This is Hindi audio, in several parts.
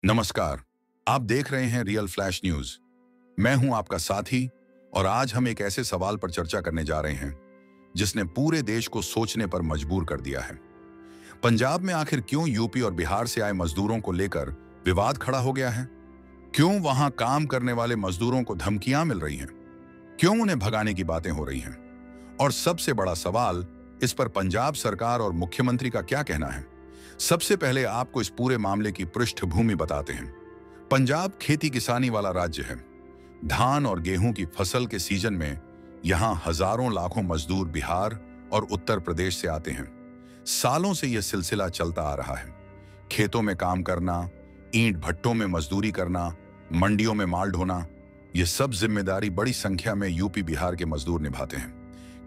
नमस्कार। आप देख रहे हैं रियल फ्लैश न्यूज। मैं हूं आपका साथी और आज हम एक ऐसे सवाल पर चर्चा करने जा रहे हैं जिसने पूरे देश को सोचने पर मजबूर कर दिया है। पंजाब में आखिर क्यों यूपी और बिहार से आए मजदूरों को लेकर विवाद खड़ा हो गया है? क्यों वहां काम करने वाले मजदूरों को धमकियां मिल रही हैं? क्यों उन्हें भगाने की बातें हो रही हैं? और सबसे बड़ा सवाल, इस पर पंजाब सरकार और मुख्यमंत्री का क्या कहना है? सबसे पहले आपको इस पूरे मामले की पृष्ठभूमि बताते हैं। पंजाब खेती किसानी वाला राज्य है। धान और गेहूं की फसल के सीजन में यहां हजारों लाखों मजदूर बिहार और उत्तर प्रदेश से आते हैं। सालों से यह सिलसिला चलता आ रहा है। खेतों में काम करना, ईंट भट्टों में मजदूरी करना, मंडियों में माल ढोना, ये सब जिम्मेदारी बड़ी संख्या में यूपी बिहार के मजदूर निभाते हैं।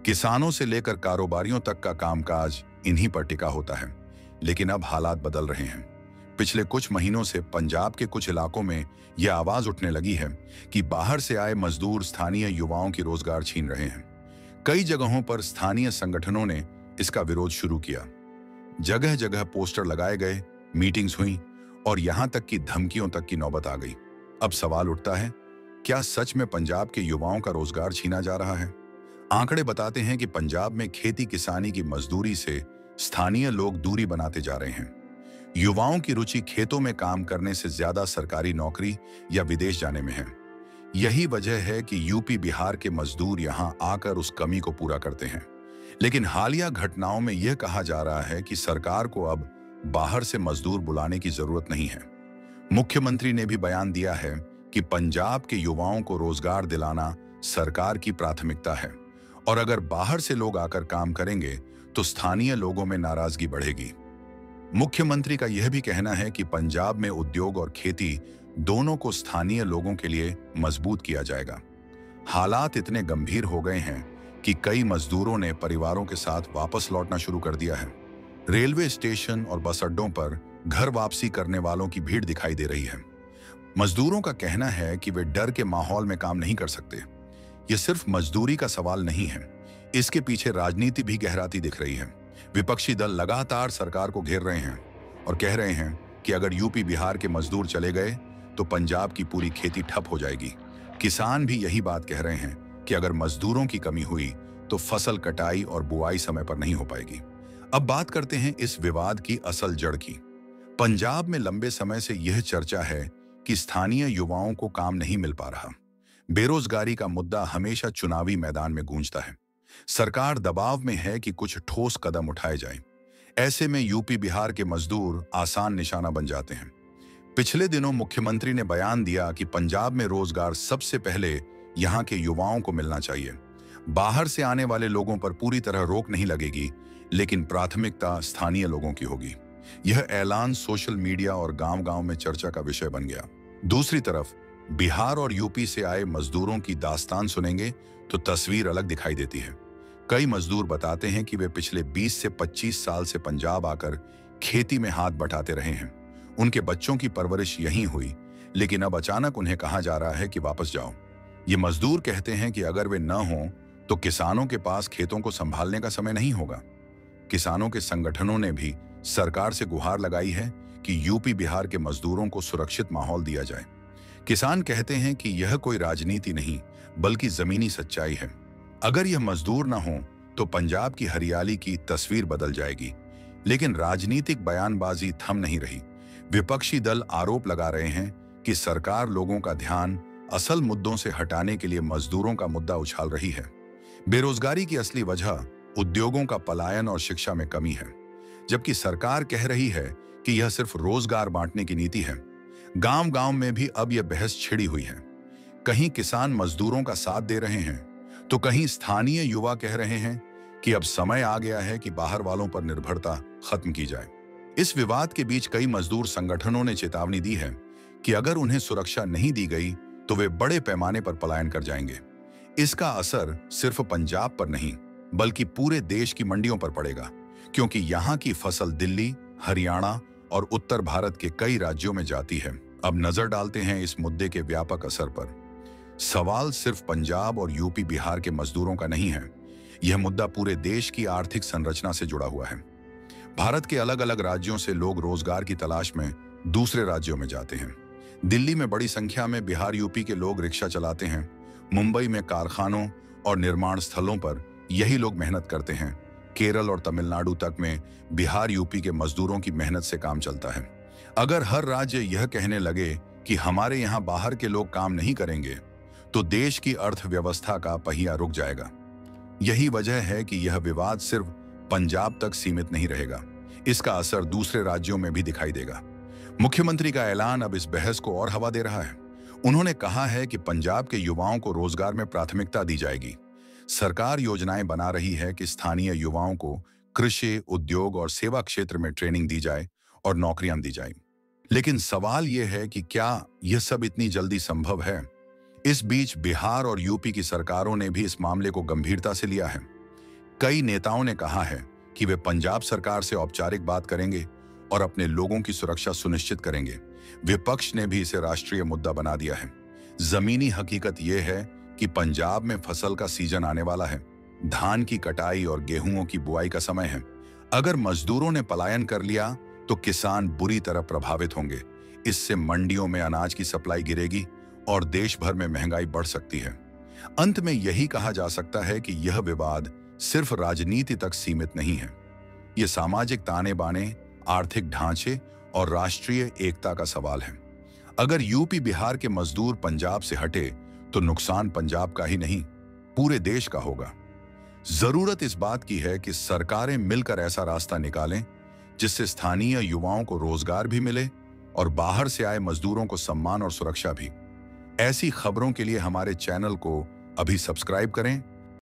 किसानों से लेकर कारोबारियों तक का कामकाज इन्हीं पर टिका होता है। लेकिन अब हालात बदल रहे हैं। पिछले कुछ महीनों से पंजाब के कुछ इलाकों में यह आवाज उठने लगी है कि बाहर से आए मजदूर स्थानीय युवाओं की रोजगार छीन रहे हैं। कई जगहों पर स्थानीय संगठनों ने इसका विरोध शुरू किया। जगह जगह पोस्टर लगाए गए, मीटिंग्स हुई और यहां तक कि धमकियों तक की नौबत आ गई। अब सवाल उठता है, क्या सच में पंजाब के युवाओं का रोजगार छीना जा रहा है? आंकड़े बताते हैं कि पंजाब में खेती किसानी की मजदूरी से स्थानीय लोग दूरी बनाते जा रहे हैं। युवाओं की रुचि खेतों में काम करने से ज्यादा सरकारी नौकरी या विदेश जाने में है। यही वजह है कि यूपी बिहार के मजदूर यहां आकर उस कमी को पूरा करते हैं। लेकिन हालिया घटनाओं में यह कहा जा रहा है कि सरकार को अब बाहर से मजदूर बुलाने की जरूरत नहीं है। मुख्यमंत्री ने भी बयान दिया है कि पंजाब के युवाओं को रोजगार दिलाना सरकार की प्राथमिकता है और अगर बाहर से लोग आकर काम करेंगे तो स्थानीय लोगों में नाराजगी बढ़ेगी। मुख्यमंत्री का यह भी कहना है कि पंजाब में उद्योग और खेती दोनों को स्थानीय लोगों के लिए मजबूत किया जाएगा। हालात इतने गंभीर हो गए हैं कि कई मजदूरों ने परिवारों के साथ वापस लौटना शुरू कर दिया है। रेलवे स्टेशन और बस अड्डों पर घर वापसी करने वालों की भीड़ दिखाई दे रही है। मजदूरों का कहना है कि वे डर के माहौल में काम नहीं कर सकते। यह सिर्फ मजदूरी का सवाल नहीं है, इसके पीछे राजनीति भी गहराती दिख रही है। विपक्षी दल लगातार सरकार को घेर रहे हैं और कह रहे हैं कि अगर यूपी बिहार के मजदूर चले गए तो पंजाब की पूरी खेती ठप हो जाएगी। किसान भी यही बात कह रहे हैं कि अगर मजदूरों की कमी हुई तो फसल कटाई और बुआई समय पर नहीं हो पाएगी। अब बात करते हैं इस विवाद की असल जड़ की। पंजाब में लंबे समय से यह चर्चा है कि स्थानीय युवाओं को काम नहीं मिल पा रहा। बेरोजगारी का मुद्दा हमेशा चुनावी मैदान में गूंजता है। सरकार दबाव में है कि कुछ ठोस कदम उठाए जाएं। ऐसे में यूपी बिहार के मजदूर आसान निशाना बन जाते हैं। पिछले दिनों मुख्यमंत्री ने बयान दिया कि पंजाब में रोजगार सबसे पहले यहां के युवाओं को मिलना चाहिए। बाहर से आने वाले लोगों पर पूरी तरह रोक नहीं लगेगी, लेकिन प्राथमिकता स्थानीय लोगों की होगी। यह ऐलान सोशल मीडिया और गांव-गांव में चर्चा का विषय बन गया। दूसरी तरफ बिहार और यूपी से आए मजदूरों की दास्तान सुनेंगे तो तस्वीर अलग दिखाई देती है। कई मजदूर बताते हैं कि वे पिछले 20 से 25 साल से पंजाब आकर खेती में हाथ बटाते रहे हैं। उनके बच्चों की परवरिश यहीं हुई, लेकिन अब अचानक उन्हें कहा जा रहा है कि वापस जाओ। ये मजदूर कहते हैं कि अगर वे न हों तो किसानों के पास खेतों को संभालने का समय नहीं होगा। किसानों के संगठनों ने भी सरकार से गुहार लगाई है कि यूपी बिहार के मजदूरों को सुरक्षित माहौल दिया जाए। किसान कहते हैं कि यह कोई राजनीति नहीं बल्कि जमीनी सच्चाई है। अगर यह मजदूर न हो तो पंजाब की हरियाली की तस्वीर बदल जाएगी। लेकिन राजनीतिक बयानबाजी थम नहीं रही। विपक्षी दल आरोप लगा रहे हैं कि सरकार लोगों का ध्यान असल मुद्दों से हटाने के लिए मजदूरों का मुद्दा उछाल रही है। बेरोजगारी की असली वजह उद्योगों का पलायन और शिक्षा में कमी है, जबकि सरकार कह रही है कि यह सिर्फ रोजगार बांटने की नीति है। गांव-गांव में भी अब यह बहस छिड़ी हुई है। कहीं किसान मजदूरों का साथ दे रहे हैं तो कहीं स्थानीय युवा कह रहे हैं कि अब समय आ गया है कि बाहर वालों पर निर्भरता खत्म की जाए। इस विवाद के बीच कई मजदूर संगठनों ने चेतावनी दी है कि अगर उन्हें सुरक्षा नहीं दी गई तो वे बड़े पैमाने पर पलायन कर जाएंगे। इसका असर सिर्फ पंजाब पर नहीं बल्कि पूरे देश की मंडियों पर पड़ेगा, क्योंकि यहाँ की फसल दिल्ली, हरियाणा और उत्तर भारत के कई राज्यों में जाती है। अब नजर डालते हैं इस मुद्दे के व्यापक असर पर। सवाल सिर्फ पंजाब और यूपी बिहार के मजदूरों का नहीं है, यह मुद्दा पूरे देश की आर्थिक संरचना से जुड़ा हुआ है। भारत के अलग अलग राज्यों से लोग रोजगार की तलाश में दूसरे राज्यों में जाते हैं। दिल्ली में बड़ी संख्या में बिहार यूपी के लोग रिक्शा चलाते हैं। मुंबई में कारखानों और निर्माण स्थलों पर यही लोग मेहनत करते हैं। केरल और तमिलनाडु तक में बिहार यूपी के मजदूरों की मेहनत से काम चलता है। अगर हर राज्य यह कहने लगे कि हमारे यहाँ बाहर के लोग काम नहीं करेंगे, तो देश की अर्थव्यवस्था का पहिया रुक जाएगा। यही वजह है कि यह विवाद सिर्फ पंजाब तक सीमित नहीं रहेगा, इसका असर दूसरे राज्यों में भी दिखाई देगा। मुख्यमंत्री का ऐलान अब इस बहस को और हवा दे रहा है। उन्होंने कहा है कि पंजाब के युवाओं को रोजगार में प्राथमिकता दी जाएगी। सरकार योजनाएं बना रही है कि स्थानीय युवाओं को कृषि, उद्योग और सेवा क्षेत्र में ट्रेनिंग दी जाए और नौकरियां दी जाए। लेकिन सवाल यह है कि क्या यह सब इतनी जल्दी संभव है? इस बीच बिहार और यूपी की सरकारों ने भी इस मामले को गंभीरता से लिया है। कई नेताओं ने कहा है कि वे पंजाब सरकार से औपचारिक बात करेंगे और अपने लोगों की सुरक्षा सुनिश्चित करेंगे। विपक्ष ने भी इसे राष्ट्रीय मुद्दा बना दिया है। जमीनी हकीकत यह है कि पंजाब में फसल का सीजन आने वाला है। धान की कटाई और गेहूं की बुआई का समय है। अगर मजदूरों ने पलायन कर लिया तो किसान बुरी तरह प्रभावित होंगे। इससे मंडियों में अनाज की सप्लाई गिरेगी और देश भर में महंगाई बढ़ सकती है। अंत में यही कहा जा सकता है कि यह विवाद सिर्फ राजनीति तक सीमित नहीं है। यह सामाजिक ताने बाने, आर्थिक ढांचे और राष्ट्रीय एकता का सवाल है। अगर यूपी बिहार के मजदूर पंजाब से हटे तो नुकसान पंजाब का ही नहीं, पूरे देश का होगा। जरूरत इस बात की है कि सरकारें मिलकर ऐसा रास्ता निकालें जिससे स्थानीय युवाओं को रोजगार भी मिले और बाहर से आए मजदूरों को सम्मान और सुरक्षा भी। ऐसी खबरों के लिए हमारे चैनल को अभी सब्सक्राइब करें